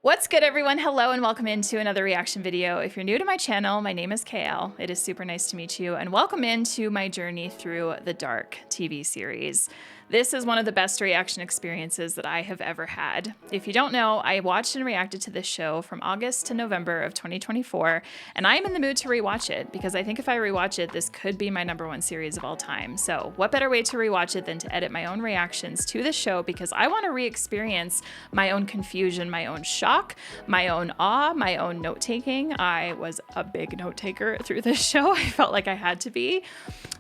What's good, everyone? Hello and welcome into another reaction video. If you're new to my channel, my name is KL. It is super nice to meet you and welcome into my journey through the Dark TV series. This is one of the best reaction experiences that I have ever had. If you don't know, I watched and reacted to this show from August to November of 2024, and I'm in the mood to rewatch it because I think if I rewatch it, this could be my #1 series of all time. So what better way to rewatch it than to edit my own reactions to the show, because I want to re-experience my own confusion, my own shock, my own awe, my own note-taking. I was a big note-taker through this show. I felt like I had to be.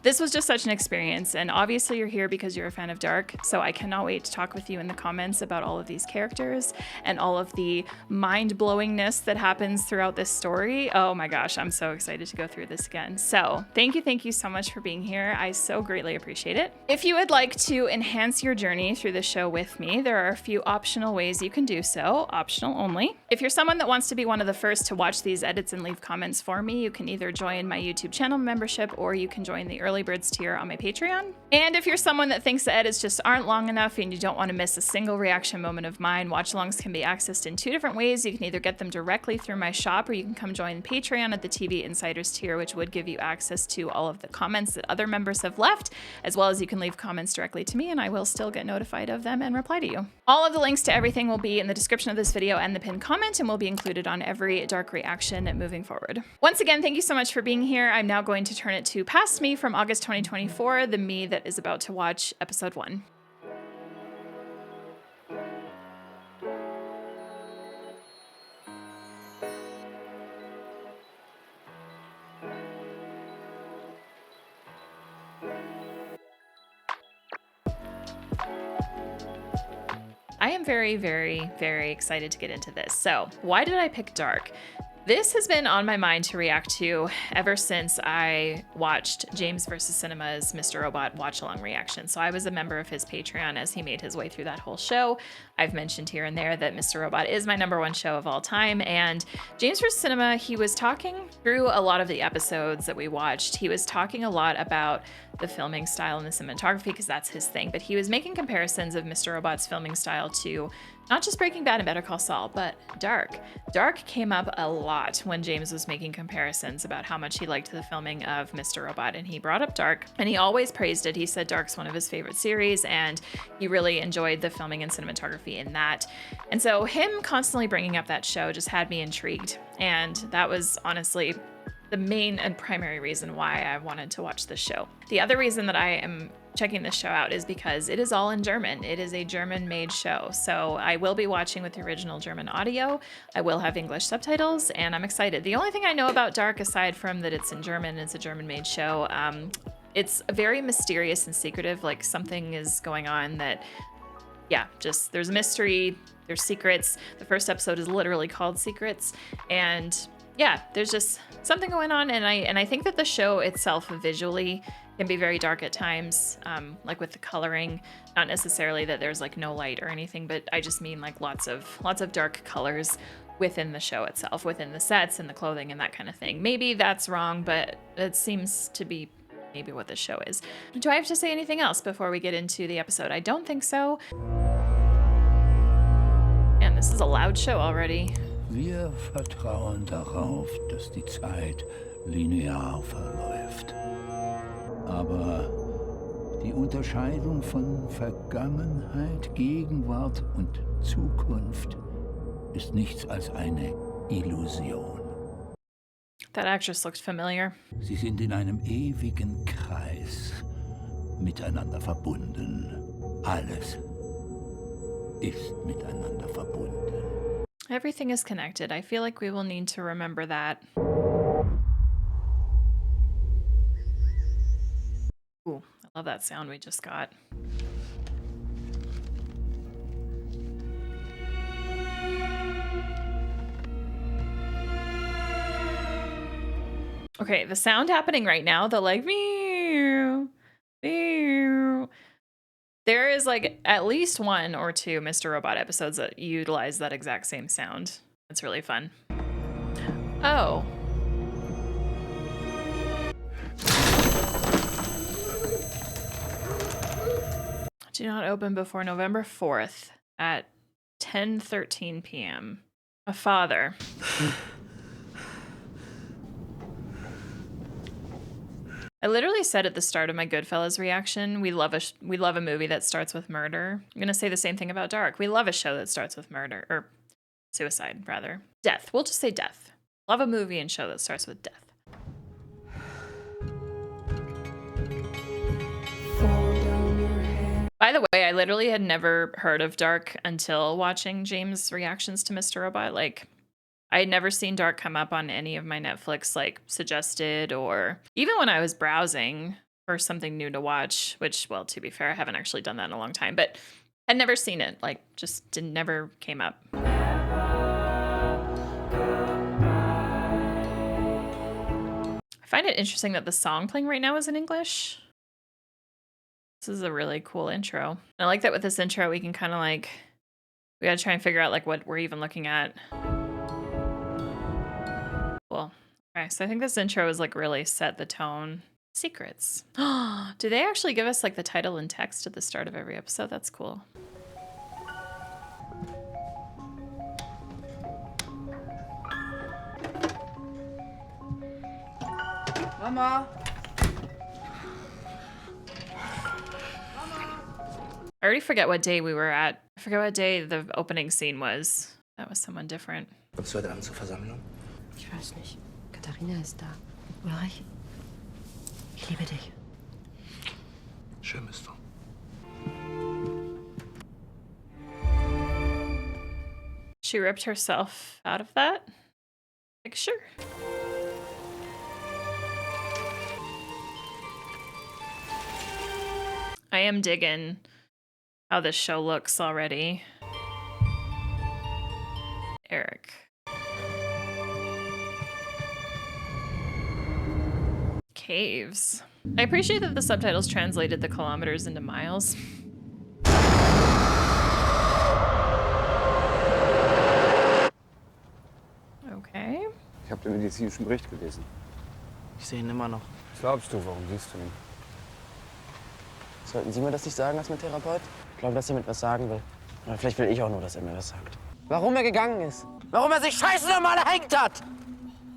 This was just such an experience, and obviously you're here because you're a fan of Dark, so I cannot wait to talk with you in the comments about all of these characters and all of the mind-blowingness that happens throughout this story. Oh my gosh, I'm so excited to go through this again. So thank you so much for being here. I so greatly appreciate it. If you would like to enhance your journey through the show with me, there are a few optional ways you can do so, optional only. If you're someone that wants to be one of the first to watch these edits and leave comments for me, you can either join my YouTube channel membership or you can join the Early Birds tier on my Patreon. And if you're someone that thinks the edits just aren't long enough and you don't want to miss a single reaction moment of mine, watch-alongs can be accessed in 2 different ways. You can either get them directly through my shop, or you can come join Patreon at the TV Insiders tier, which would give you access to all of the comments that other members have left, as well as you can leave comments directly to me and I will still get notified of them and reply to you. All of the links to everything will be in the description of this video and the pinned comment, and will be included on every Dark reaction moving forward. Once again, thank you so much for being here. I'm now going to turn it to past me from August 2024, the me that is about to watch episode 1. I am very excited to get into this. So why did I pick Dark? This has been on my mind to react to ever since I watched James vs. Cinema's Mr. Robot watch-along reaction. So I was a member of his Patreon as he made his way through that whole show. I've mentioned here and there that Mr. Robot is my #1 show of all time. And James vs. Cinema, he was talking through a lot of the episodes that we watched. He was talking a lot about the filming style and the cinematography, because that's his thing. But he was making comparisons of Mr. Robot's filming style to not just Breaking Bad and Better Call Saul, but Dark. Dark came up a lot when James was making comparisons about how much he liked the filming of Mr. Robot, and he brought up Dark, and he always praised it. He said Dark's one of his favorite series, and he really enjoyed the filming and cinematography in that. And so him constantly bringing up that show just had me intrigued, and that was honestly the main and primary reason why I wanted to watch this show. The other reason that I am checking this show out is because it is all in German. It is a German-made show, so I will be watching with the original German audio. I will have English subtitles, and I'm excited. The only thing I know about Dark, aside from that it's in German, it's a German-made show, it's very mysterious and secretive. Like, something is going on that, yeah, just there's a mystery, there's secrets. The first episode is literally called Secrets, and yeah, there's just something going on, and I think that the show itself visually can be very dark at times, like with the coloring. Not necessarily that there's like no light or anything, but I just mean like lots of dark colors within the show itself, within the sets and the clothing and that kind of thing. Maybe that's wrong, but it seems to be maybe what the show is. Do I have to say anything else before we get into the episode? I don't think so. And this is a loud show already. Wir vertrauen darauf, dass die Zeit linear verläuft. Aber die Unterscheidung von Vergangenheit, Gegenwart und Zukunft ist nichts als eine Illusion. That actress looked familiar. Sie sind in einem ewigen Kreis miteinander verbunden. Alles ist miteinander verbunden. Everything is connected. I feel like we will need to remember that. Ooh, I love that sound we just got. Okay, the sound happening right now, the like meow, meow. There is like at least 1 or 2 Mr. Robot episodes that utilize that exact same sound. It's really fun. Oh. Do not open before November 4th at 10:13 p.m. A father. I literally said at the start of my Goodfellas reaction, we love a movie that starts with murder. I'm gonna say the same thing about Dark. We love a show that starts with murder, or suicide, rather. Death. We'll just say death. Love a movie and show that starts with death. By the way, I literally had never heard of Dark until watching James' reactions to Mr. Robot. Like, I had never seen Dark come up on any of my Netflix, like, suggested, or even when I was browsing for something new to watch, which, well, to be fair, I haven't actually done that in a long time, but I'd never seen it. Like, just never came up. I find it interesting that the song playing right now is in English. This is a really cool intro. And I like that with this intro, we can kind of like, we gotta try and figure out like what we're even looking at. Cool. Okay, so I think this intro is like really set the tone. Secrets. Do they actually give us like the title and text at the start of every episode? That's cool. Mama! I already forget what day we were at. I forget what day the opening scene was. That was someone different. Kommst du heute Abend zur Versammlung? Ich weiß nicht. Katharina ist da. Ulrich, ich liebe dich. Schön bist du. She ripped herself out of that picture. I am digging how this show looks already. Eric. Caves. I appreciate that the subtitles translated the kilometers into miles. Okay. Ich habe den medizinischen Bericht gelesen. Ich sehe ihn immer noch. Was glaubst du, warum siehst du ihn? Sollten Sie mir das nicht sagen als mein Therapeut? Ich glaube, dass er mir etwas sagen will. Oder vielleicht will ich auch nur, dass er mir was sagt. Warum er gegangen ist. Warum er sich scheiße normal erhängt hat.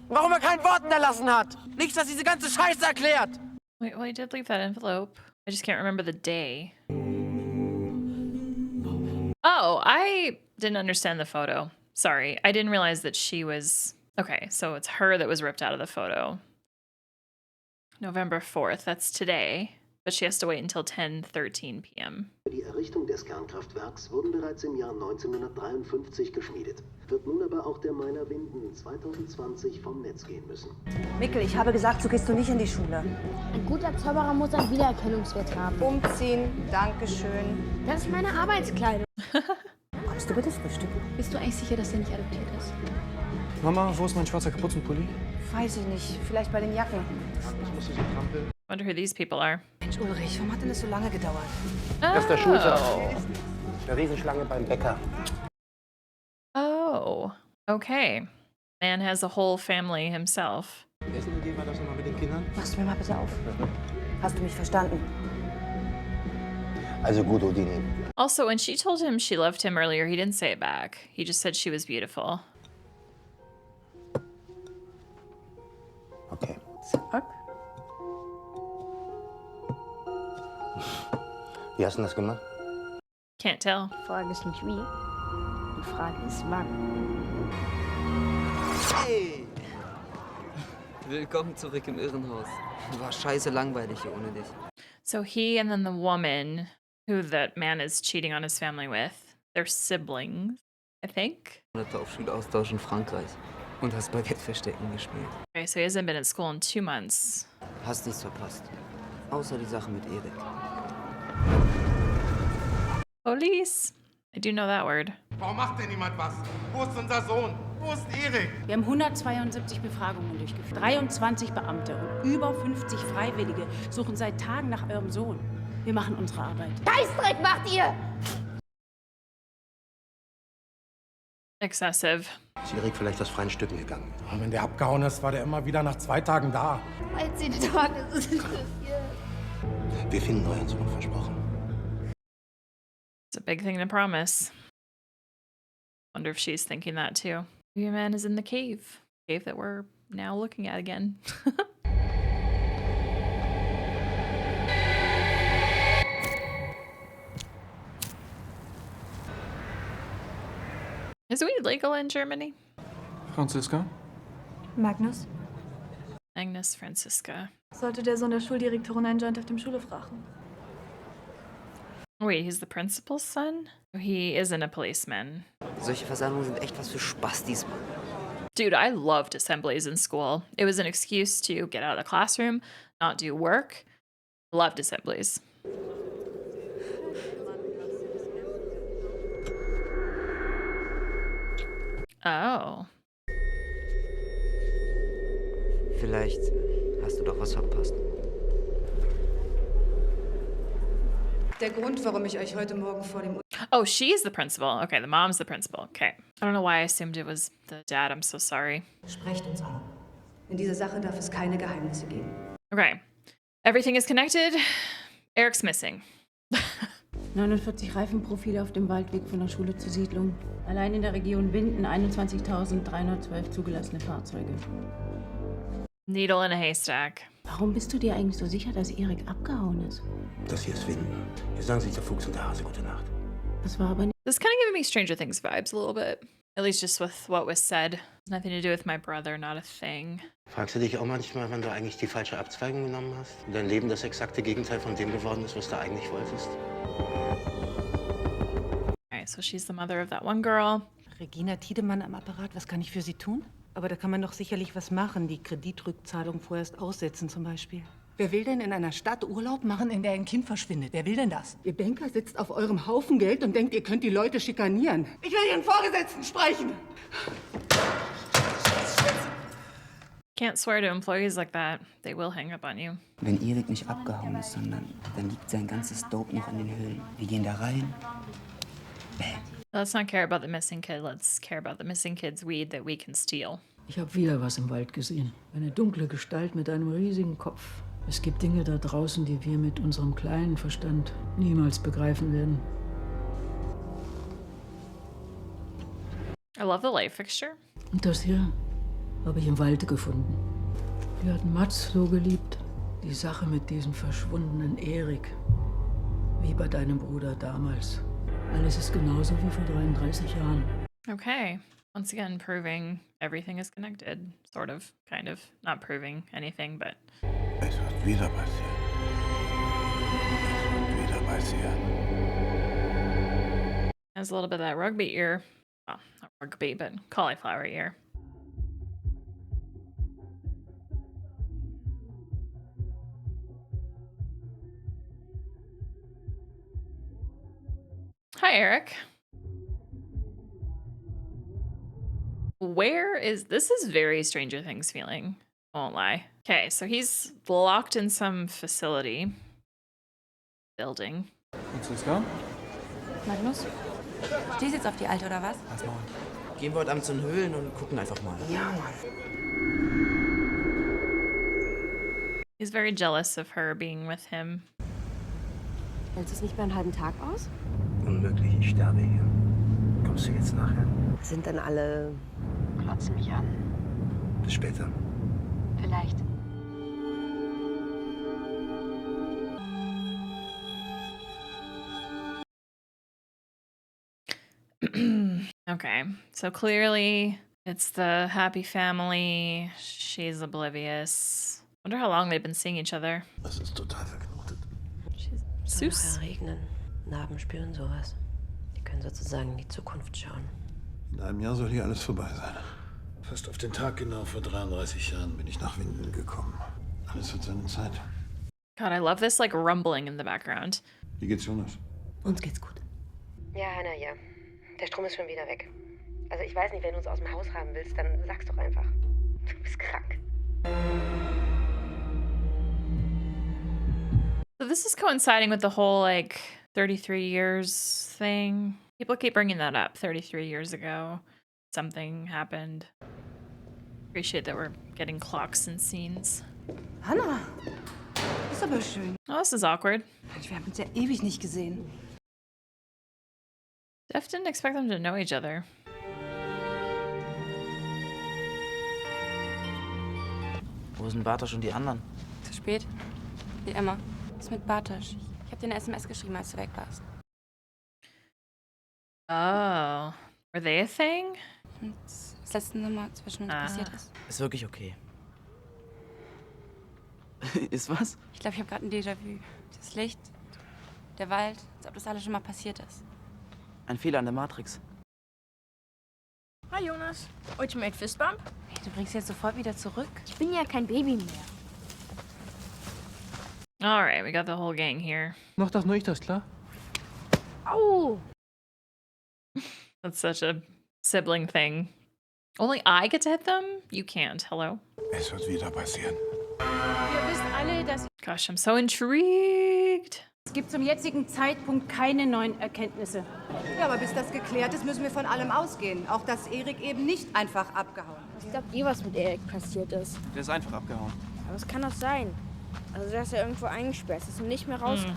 Warum er kein Wort hinterlassen hat. Nichts, das diese ganze Scheiße erklärt. Wait, well, he did leave that envelope. I just can't remember the day. Oh, I didn't understand the photo. Sorry, I didn't realize that she was... Okay, so it's her that was ripped out of the photo. November 4th, that's today. But she has to wait until 10:13 p.m. Die Errichtung des Kernkraftwerks wurden bereits im Jahr 1953 geschmiedet. Wird nun aber auch der Miner Winden 2020 vom Netz gehen müssen. Mikkel, ich habe gesagt, so gehst du nicht in die Schule. Ein guter Zauberer muss einen Wiedererkennungswert haben. Umziehen, Dankeschön. Das ist meine Arbeitskleidung. Kommst du bitte frühstücken? Bist du eigentlich sicher, dass er nicht adoptiert ist? Mama, wo ist mein schwarzer Kapuzenpulli? Weiß ich nicht, vielleicht bei den Jacken. Wonder who these people are. Mensch, Ulrich, warum hat denn das so lange gedauert? Das ist der Schultag. Oh. Eine Riesenschlange beim Bäcker. Oh, okay. Man has a whole family himself. Essen gehen wir das nochmal mit den Kindern? Machst du mir mal bitte auf? Hast du mich verstanden? Also gut, Odini. Also, when she told him she loved him earlier, he didn't say it back. He just said she was beautiful. Okay. Zack. Wie hast du das gemacht? Can't tell. Die Frage ist nicht wie, die Frage ist wann. Hey! Willkommen zurück im Irrenhaus. War scheiße langweilig hier ohne dich. So he and then the woman who that man is cheating on his family with, they're siblings, I think. Monate auf Schulaustausch in Frankreich und hast Baguette-Verstecken gespielt. Okay, so he hasn't been in school in 2 months. Hast nichts verpasst. Außer die Sache mit Erik. Police. I do know that word. Warum macht denn niemand was? Wo ist unser Sohn? Wo ist Erik? Wir haben 172 Befragungen durchgeführt. 23 Beamte und über 50 Freiwillige suchen seit Tagen nach eurem Sohn. Wir machen unsere Arbeit. Scheißdreck macht ihr! Excessive. Ist Erik vielleicht aus freien Stücken gegangen? Und wenn der abgehauen ist, war der immer wieder nach 2 Tagen da. 13 Tage ist es passiert. Wir finden euren Sohn, versprochen. It's a big thing to promise. Wonder if she's thinking that too. Maybe a man is in the cave. Cave that we're now looking at again. Is weed legal in Germany? Franziska? Magnus? Agnes Franziska. Sollte der Sohn der Schuldirektorin einen Joint auf dem Schulhof rauchen? Wait, he's the principal's son? He isn't a policeman. Solche Versammlungen sind echt was für Spastis, Mann. Dude, I loved assemblies in school. It was an excuse to get out of the classroom, not do work. Loved assemblies. Oh. Vielleicht hast du doch was verpasst. Der Grund, warum ich euch heute Morgen vor dem... Oh, she's the principal. Okay, the mom's the principal. Okay. I don't know why I assumed it was the dad. I'm so sorry. Sprecht uns an. In dieser Sache darf es keine Geheimnisse geben. Okay. Everything is connected. Eric's missing. 49 Reifenprofile auf dem Waldweg von der Schule zur Siedlung. Allein in der Region Winden 21.312 zugelassene Fahrzeuge. Needle in a haystack. Warum bist du dir eigentlich so sicher, dass Erik abgehauen ist? Das hier ist Winden. Hier sagen sich der Fuchs und der Hase gute Nacht. Das war aber nicht... This is kind of giving me Stranger Things vibes a little bit. At least just with what was said. Nothing to do with my brother, not a thing. Fragst du dich auch manchmal, wann du eigentlich die falsche Abzweigung genommen hast? Und dein Leben das exakte Gegenteil von dem geworden ist, was du eigentlich wolltest? Alright, so she's the mother of that one girl. Regina Tiedemann am Apparat, was kann ich für Sie tun? Aber da kann man doch sicherlich was machen, die Kreditrückzahlung vorerst aussetzen zum Beispiel. Wer will denn in einer Stadt Urlaub machen, in der ein Kind verschwindet? Wer will denn das? Ihr Banker sitzt auf eurem Haufen Geld und denkt, ihr könnt die Leute schikanieren. Ich will Ihren Vorgesetzten sprechen! Can't swear to employees like that. They will hang up on you. Wenn Erik nicht abgehauen ist, dann liegt sein ganzes Dope noch in den Höhlen. Wir gehen da rein. Bam. Let's not care about the missing kid. Let's care about the missing kid's weed that we can steal. Ich habe wieder was im Wald gesehen. Eine dunkle Gestalt mit einem riesigen Kopf. Es gibt Dinge da draußen, die wir mit unserem kleinen Verstand niemals begreifen werden. I love the light fixture. Und das hier habe ich im Wald gefunden. Wir hatten Mats so geliebt. Die Sache mit diesem verschwundenen Erik. Wie bei deinem Bruder damals. Alles ist genauso wie vor 33 Jahren. Okay. Once again, proving everything is connected. Sort of, kind of. Not proving anything, but... Es wird wieder passieren. Es wird wieder passieren. Has a little bit of that rugby ear. Well, not rugby, but cauliflower ear. Hi, Eric. Where is... This is very Stranger Things feeling. Won't lie. Okay, so he's locked in some facility. Building. Franziska? Magnus? Stehst jetzt auf die Alte, oder was? Pass mal. Gehen wir heute Abend zu den Höhlen und gucken einfach mal. Ja, Mann. He's very jealous of her being with him. Hältst du es nicht bei einem halben Tag aus? Unmöglich, ich sterbe hier. Kommst du jetzt nachher? Sind dann alle... glotzen mich an. Bis später. Vielleicht. Okay, so clearly it's the happy family. She's oblivious. Wonder how long they've been seeing each other. Das ist total verknotet. Soll noch regnen. Narben spüren sowas. Die können sozusagen in die Zukunft schauen. In einem Jahr soll hier alles vorbei sein. Fast auf den Tag genau vor 33 Jahren bin ich nach Winden gekommen. Alles hat seine Zeit. God, I love this like rumbling in the background. Wie geht's Jonas? Uns geht's gut. Ja, Hannah, ja. Der Strom ist schon wieder weg. Also ich weiß nicht, wenn du uns aus dem Haus haben willst, dann sag's doch einfach. Du bist krank. So this is coinciding with the whole like 33 years thing. People keep bringing that up. 33 years ago, something happened. Appreciate that we're getting clocks and scenes. Hannah, ist aber schön. Oh, this is awkward. Wir haben uns ja ewig nicht gesehen. Jeff didn't expect them to know each other. Wo sind Bartosch und die anderen? Zu spät. Wie immer. Was ist mit Bartosch? Ich habe dir eine SMS geschrieben, als du weg warst. Oh. Were they a thing? Und das letzte Nummer zwischen uns passiert ist. Ist wirklich okay. Ist was? Ich glaube, ich habe gerade ein Déjà-vu. Das Licht, der Wald, als ob das alles schon mal passiert ist. Ein Fehler an der Matrix. Hi Jonas. Ultimate Fistbump? Hey, du bringst jetzt sofort wieder zurück. Ich bin ja kein Baby mehr. Alright, we got the whole gang here. Noch das nur ich das, klar? Au! That's such a sibling thing. Only I get to hit them? You can't. Hello? Es wird wieder passieren. Ihr wisst alle, dass Gosh, I'm so intrigued. es gibt zum jetzigen Zeitpunkt keine neuen Erkenntnisse. Ja, aber bis das geklärt ist, müssen wir von allem ausgehen. Auch, dass Erik eben nicht einfach abgehauen ist. Ich glaube was mit Erik passiert ist. Der ist einfach abgehauen. Aber es kann doch sein. Also, dass er irgendwo eingesperrt ist und nicht mehr raus kann.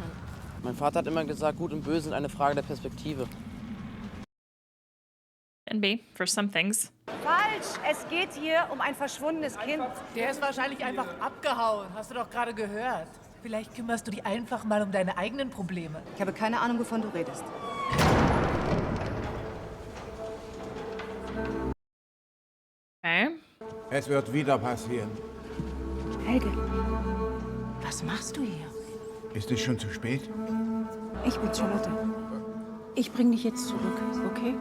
Mein Vater hat immer gesagt, Gut und Böse sind eine Frage der Perspektive. Can be, for some things. Falsch! Es geht hier um ein verschwundenes Kind. Der ist wahrscheinlich einfach abgehauen. Hast du doch gerade gehört. Vielleicht kümmerst du dich einfach mal um deine eigenen Probleme. Ich habe keine Ahnung, wovon du redest. Okay. Es wird wieder passieren. Helge, was machst du hier? Ist es schon zu spät? Ich bin Charlotte. Ich bring dich jetzt zurück, okay?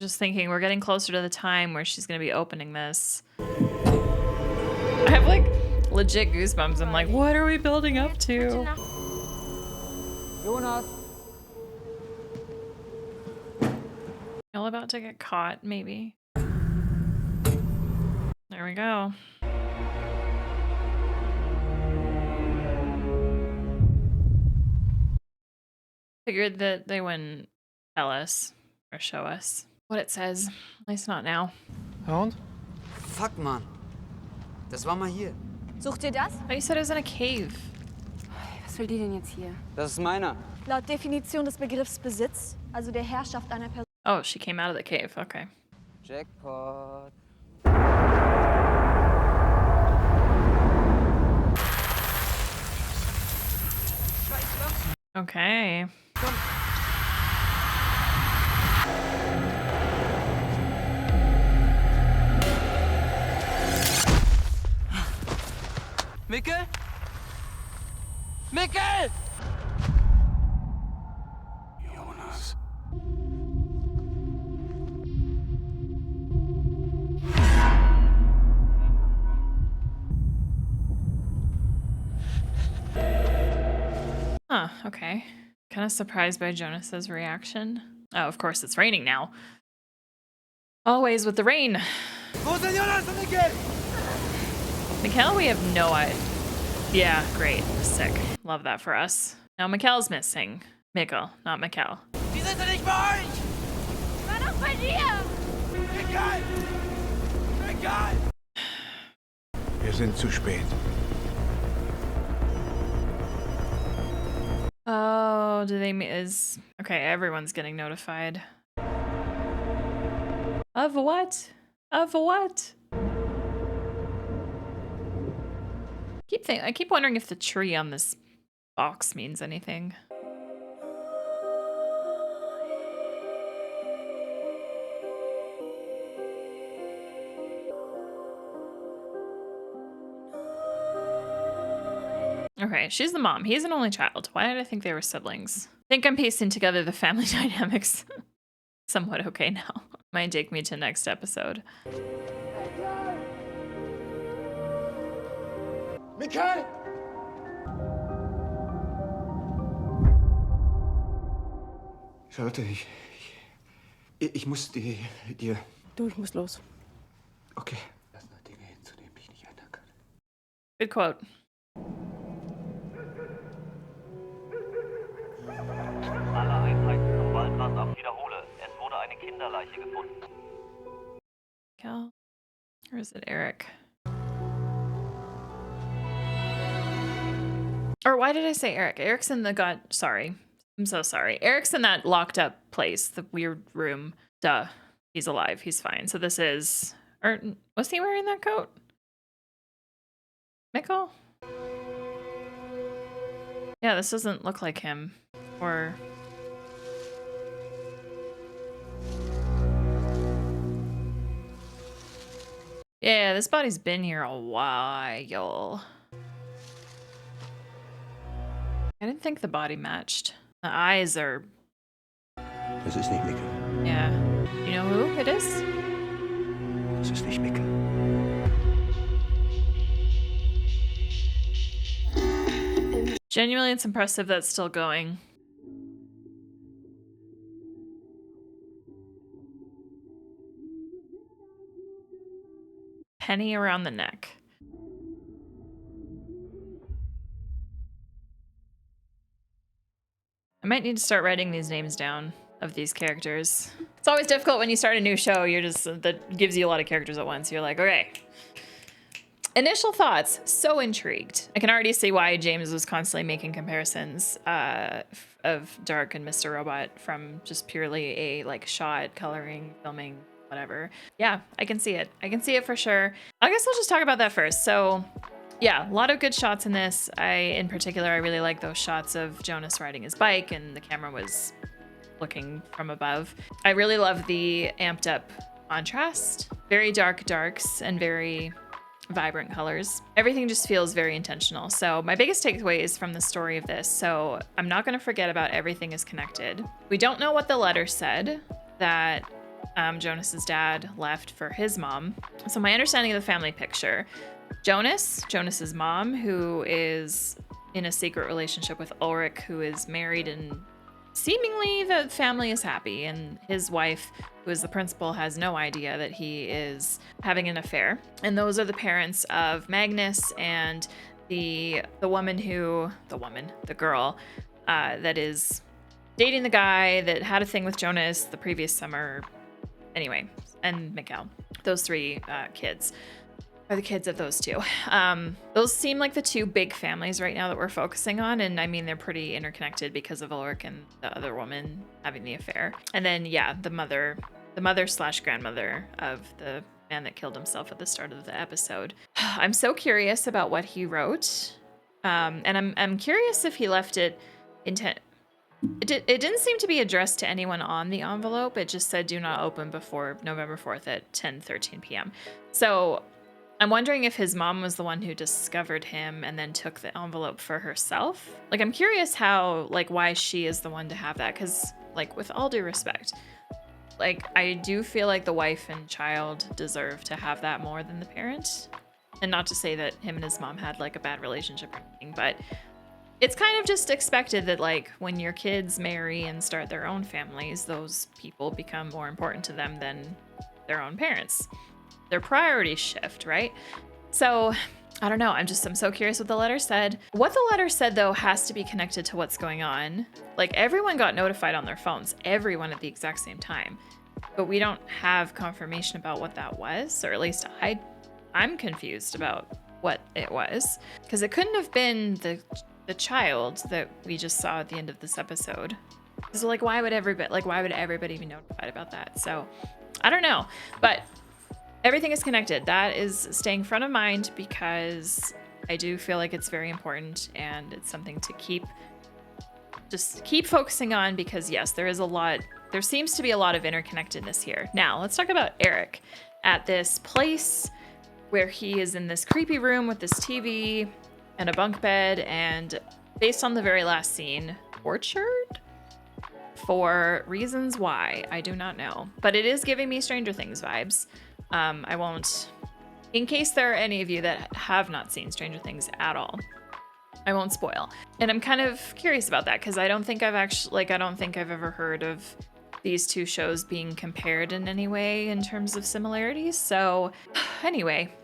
Just thinking, we're getting closer to the time where she's gonna be opening this. I have like legit goosebumps. I'm like, what are we building up to? Jonas! Y'all about to get caught, maybe. There we go. Figured that they wouldn't tell us or show us what it says. At least not now. Und? Fuck, Mann. Das war mal hier. Sucht ihr das? But you said it was in a cave. Was will die denn jetzt hier? Das ist meiner. Laut Definition des Begriffs Besitz, also der Herrschaft einer Person. Oh, she came out of the cave. Okay. Jackpot. Okay. Mikkel? Mikkel! Jonas. Huh, okay. Kind of surprised by Jonas's reaction. Oh, of course, it's raining now. Always with the rain. Wo sind Jonas und Mikkel? Mikkel, we have no idea. Yeah, great. Sick. Love that for us. Now Mikkel's missing. Mikkel, not Mikkel. Die sind doch nicht bei euch! War doch bei dir! Mikkel! Mikkel! Wir sind zu spät. Oh, do they is okay, everyone's getting notified. Of what? Of what? I keep wondering if the tree on this box means anything. Okay, she's the mom. He's an only child. Why did I think they were siblings? I think I'm piecing together the family dynamics somewhat okay now. Might take me to next episode. Mikkel! Charlotte, ich muss dir... Du, ich muss los. Okay. Lass nur Dinge hin, zu denen ich nicht ändern kann. Good quote. Alle Einheiten zum Waldrand wiederhole. Es wurde eine Kinderleiche gefunden. Cal? Or is it Eric? Or why did I say Eric? Eric's in the sorry. I'm so sorry. Eric's in that locked up place, the weird room. Duh. He's alive. He's fine. So this is Or was he wearing that coat? Mikkel? Yeah, this doesn't look like him. Or... yeah, this body's been here a while. I didn't think the body matched. The eyes are... Das ist nicht Mikkel. yeah. You know who it is? Das ist nicht Mikkel. Genuinely, it's impressive that's still going. Penny around the neck. I might need to start writing these names down of these characters. It's always difficult when you start a new show. You're just, that gives you a lot of characters at once. You're like, okay. Initial thoughts, so intrigued. I can already see why James was constantly making comparisons of Dark and Mr. Robot from just purely a like shot, coloring, filming, whatever. Yeah, I can see it. I can see it for sure. I guess I'll just talk about that first. So yeah, a lot of good shots in this. In particular, I really like those shots of Jonas riding his bike and the camera was looking from above. I really love the amped up contrast. Very dark darks and very vibrant colors. Everything just feels very intentional. So my biggest takeaways from the story of this, so I'm not going to forget about everything is connected. We don't know what the letter said that Jonas's dad left for his mom. So my understanding of the family picture, Jonas's mom, who is in a secret relationship with Ulrich, who is married and seemingly the family is happy, and his wife, who is the principal, has no idea that he is having an affair. And those are the parents of Magnus and the girl that is dating the guy that had a thing with Jonas the previous summer. Anyway, and Mikkel. Those three kids are the kids of those two. Those seem like the two big families right now that we're focusing on. And I mean, they're pretty interconnected because of Ulrich and the other woman having the affair. And then, yeah, the mother / grandmother of the man that killed himself at the start of the episode. I'm so curious about what he wrote. And I'm curious if he left it intent. It didn't seem to be addressed to anyone on the envelope. It just said do not open before November 4th at 10:13 p.m. So I'm wondering if his mom was the one who discovered him and then took the envelope for herself. Like, I'm curious how, like, why she is the one to have that. Because, like, with all due respect, like, I do feel like the wife and child deserve to have that more than the parent. And not to say that him and his mom had, like, a bad relationship or anything, but it's kind of just expected that, like, when your kids marry and start their own families, those people become more important to them than their own parents. Their priorities shift, right? So I don't know. I'm so curious what the letter said. What the letter said, though, has to be connected to what's going on. Like, everyone got notified on their phones, everyone at the exact same time. But we don't have confirmation about what that was, or at least I'm confused about what it was. Because it couldn't have been the child that we just saw at the end of this episode. So, like, why would everybody be notified about that? So I don't know. But everything is connected. That is staying front of mind because I do feel like it's very important and it's something to keep focusing on because yes, there seems to be a lot of interconnectedness here. Now, let's talk about Eric at this place where he is in this creepy room with this TV and a bunk bed and based on the very last scene, tortured? For reasons why, I do not know. But it is giving me Stranger Things vibes. I won't, in case there are any of you that have not seen Stranger Things at all, I won't spoil. And I'm kind of curious about that because I don't think I've ever heard of these two shows being compared in any way in terms of similarities. So anyway,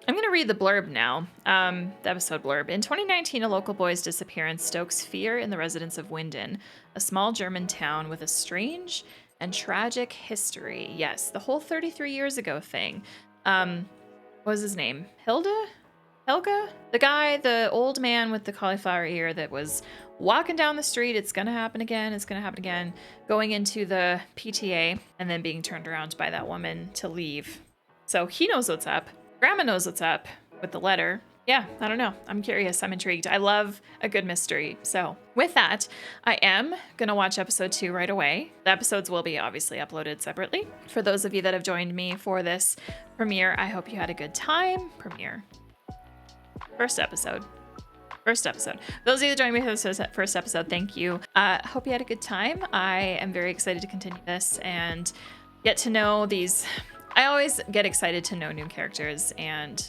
I'm going to read the blurb now, the episode blurb. In 2019, a local boy's disappearance stokes fear in the residents of Winden, a small German town with a strange and tragic history. Yes, the whole 33 years ago thing. What was his name? Helga? The old man with the cauliflower ear that was walking down the street. It's gonna happen again. Going into the PTA and then being turned around by that woman to leave. So he knows what's up. Grandma knows what's up with the letter. Yeah, I don't know. I'm curious. I'm intrigued. I love a good mystery. So with that, I am going to watch episode 2 right away. The episodes will be obviously uploaded separately. For those of you that have joined me for this premiere, I hope you had a good time. Premiere. First episode. Those of you that joined me for this first episode, thank you. Hope you had a good time. I am very excited to continue this and get to know these. I always get excited to know new characters, and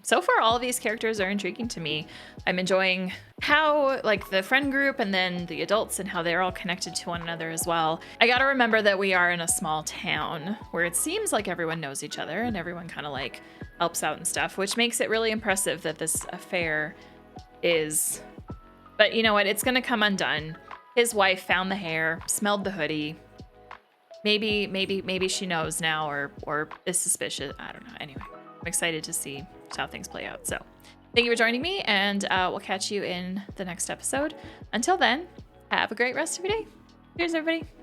so far all of these characters are intriguing to me. I'm enjoying how, like, the friend group and then the adults and how they're all connected to one another as well. I gotta remember that we are in a small town where it seems like everyone knows each other and everyone kind of like helps out and stuff, which makes it really impressive that this affair is. But you know what? It's gonna come undone. His wife found the hair, smelled the hoodie. Maybe she knows now or is suspicious. I don't know. Anyway, I'm excited to see how things play out. So thank you for joining me, and we'll catch you in the next episode. Until then, have a great rest of your day. Cheers, everybody.